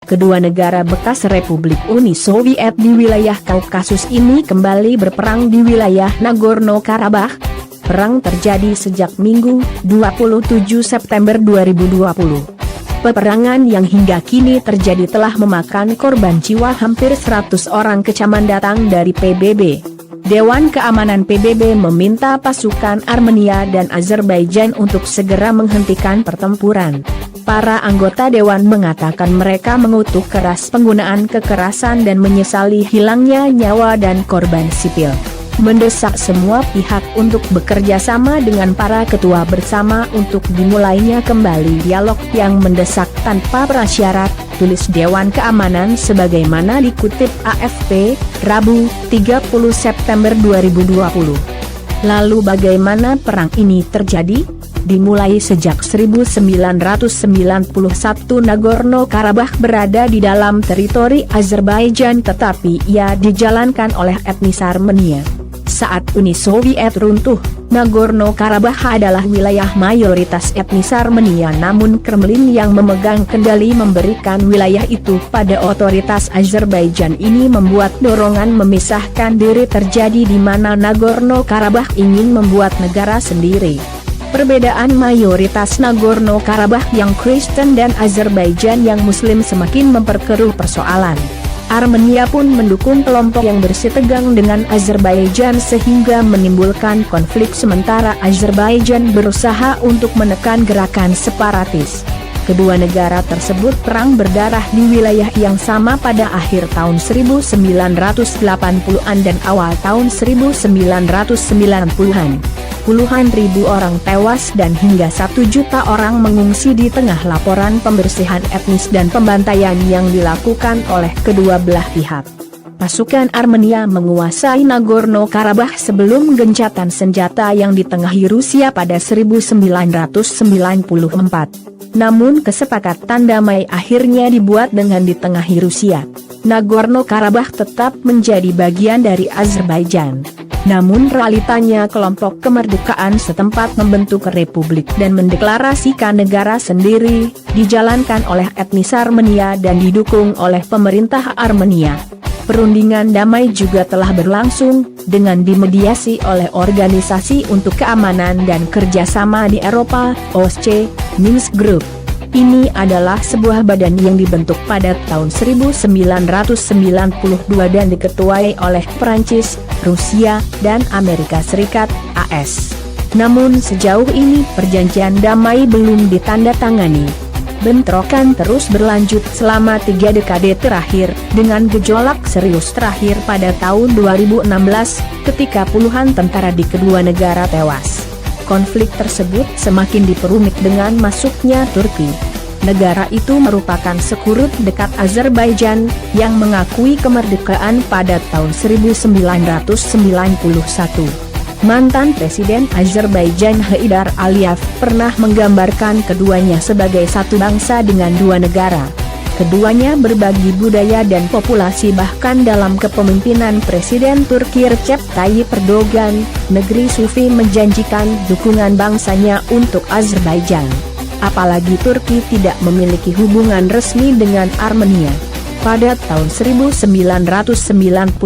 Kedua negara bekas Republik Uni Soviet di wilayah Kaukasus ini kembali berperang di wilayah Nagorno-Karabakh. Perang terjadi sejak Minggu, 27 September 2020. Peperangan yang hingga kini terjadi telah memakan korban jiwa hampir 100 orang. Kecaman datang dari PBB. Dewan Keamanan PBB meminta pasukan Armenia dan Azerbaijan untuk segera menghentikan pertempuran. Para anggota Dewan mengatakan mereka mengutuk keras penggunaan kekerasan dan menyesali hilangnya nyawa dan korban sipil. Mendesak semua pihak untuk bekerja sama dengan para ketua bersama untuk dimulainya kembali dialog yang mendesak tanpa prasyarat, tulis Dewan Keamanan sebagaimana dikutip AFP, Rabu, 30 September 2020. Lalu bagaimana perang ini terjadi? Dimulai sejak 1991 Nagorno-Karabakh berada di dalam teritori Azerbaijan tetapi ia dijalankan oleh etnis Armenia. Saat Uni Soviet runtuh, Nagorno-Karabakh adalah wilayah mayoritas etnis Armenia namun Kremlin yang memegang kendali memberikan wilayah itu pada otoritas Azerbaijan. Ini membuat dorongan memisahkan diri terjadi di mana Nagorno-Karabakh ingin membuat negara sendiri. Perbedaan mayoritas Nagorno-Karabakh yang Kristen dan Azerbaijan yang Muslim semakin memperkeruh persoalan. Armenia pun mendukung kelompok yang bersitegang dengan Azerbaijan sehingga menimbulkan konflik sementara Azerbaijan berusaha untuk menekan gerakan separatis. Kedua negara tersebut perang berdarah di wilayah yang sama pada akhir tahun 1980-an dan awal tahun 1990-an. Puluhan ribu orang tewas dan hingga 1 juta orang mengungsi di tengah laporan pembersihan etnis dan pembantaian yang dilakukan oleh kedua belah pihak. Pasukan Armenia menguasai Nagorno-Karabakh sebelum gencatan senjata yang ditengahi Rusia pada 1994. Namun kesepakatan damai akhirnya dibuat dengan ditengahi Rusia. Nagorno-Karabakh tetap menjadi bagian dari Azerbaijan. Namun realitanya kelompok kemerdekaan setempat membentuk republik dan mendeklarasikan negara sendiri, dijalankan oleh etnis Armenia dan didukung oleh pemerintah Armenia. Perundingan damai juga telah berlangsung, dengan dimediasi oleh Organisasi untuk Keamanan dan Kerjasama di Eropa, OSCE, Minsk Group. Ini adalah sebuah badan yang dibentuk pada tahun 1992 dan diketuai oleh Prancis, Rusia, dan Amerika Serikat, AS. Namun sejauh ini perjanjian damai belum ditandatangani. Bentrokan terus berlanjut selama 3 dekade terakhir, dengan gejolak serius terakhir pada tahun 2016, ketika puluhan tentara di kedua negara tewas. Konflik tersebut semakin diperumit dengan masuknya Turki. Negara itu merupakan sekutu dekat Azerbaijan, yang mengakui kemerdekaan pada tahun 1991. Mantan Presiden Azerbaijan Heydar Aliyev pernah menggambarkan keduanya sebagai satu bangsa dengan dua negara. Keduanya berbagi budaya dan populasi, bahkan dalam kepemimpinan Presiden Turki Recep Tayyip Erdogan, negeri sufi menjanjikan dukungan bangsanya untuk Azerbaijan. Apalagi Turki tidak memiliki hubungan resmi dengan Armenia. Pada tahun 1993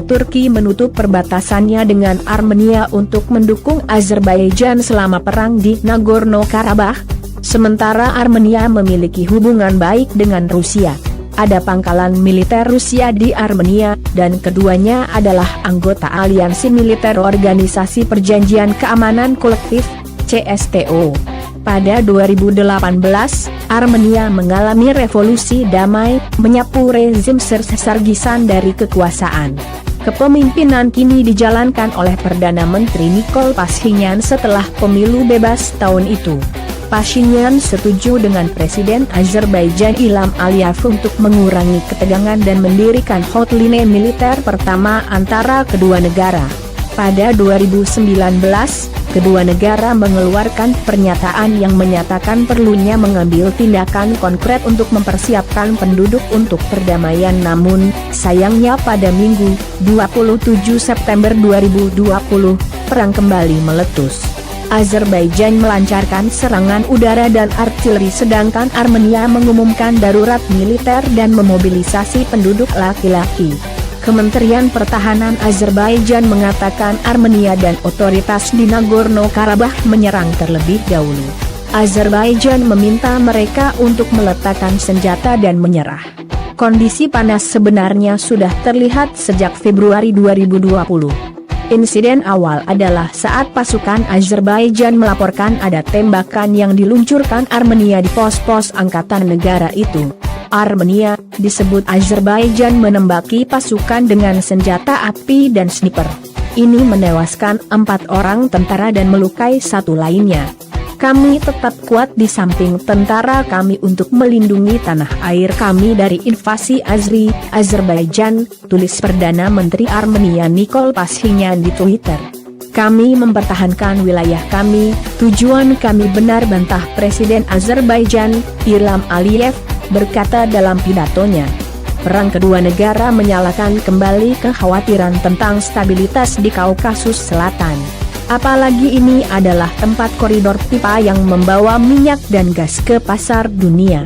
Turki menutup perbatasannya dengan Armenia untuk mendukung Azerbaijan selama perang di Nagorno-Karabakh. Sementara Armenia memiliki hubungan baik dengan Rusia. Ada pangkalan militer Rusia di Armenia, dan keduanya adalah anggota aliansi militer Organisasi Perjanjian Keamanan Kolektif, CSTO. Pada 2018, Armenia mengalami revolusi damai, menyapu rezim Sargistan dari kekuasaan. Kepemimpinan kini dijalankan oleh Perdana Menteri Nikol Pashinyan setelah pemilu bebas tahun itu. Pashinyan setuju dengan Presiden Azerbaijan Ilham Aliyev untuk mengurangi ketegangan dan mendirikan hotline militer pertama antara kedua negara. Pada 2019, kedua negara mengeluarkan pernyataan yang menyatakan perlunya mengambil tindakan konkret untuk mempersiapkan penduduk untuk perdamaian. Namun, sayangnya pada Minggu, 27 September 2020, perang kembali meletus. Azerbaijan melancarkan serangan udara dan artileri sedangkan Armenia mengumumkan darurat militer dan memobilisasi penduduk laki-laki. Kementerian Pertahanan Azerbaijan mengatakan Armenia dan otoritas di Nagorno-Karabakh menyerang terlebih dahulu. Azerbaijan meminta mereka untuk meletakkan senjata dan menyerah. Kondisi panas sebenarnya sudah terlihat sejak Februari 2020. Insiden awal adalah saat pasukan Azerbaijan melaporkan ada tembakan yang diluncurkan Armenia di pos-pos angkatan negara itu. Armenia, disebut Azerbaijan menembaki pasukan dengan senjata api dan sniper. Ini menewaskan 4 orang tentara dan melukai 1 lainnya. Kami tetap kuat di samping tentara kami untuk melindungi tanah air kami dari invasi Azerbaijan, tulis Perdana Menteri Armenia Nikol Pashinyan di Twitter. Kami mempertahankan wilayah kami, tujuan kami benar, bantah Presiden Azerbaijan, Ilham Aliyev, berkata dalam pidatonya. Perang kedua negara menyalakan kembali kekhawatiran tentang stabilitas di Kaukasus Selatan. Apalagi ini adalah tempat koridor pipa yang membawa minyak dan gas ke pasar dunia.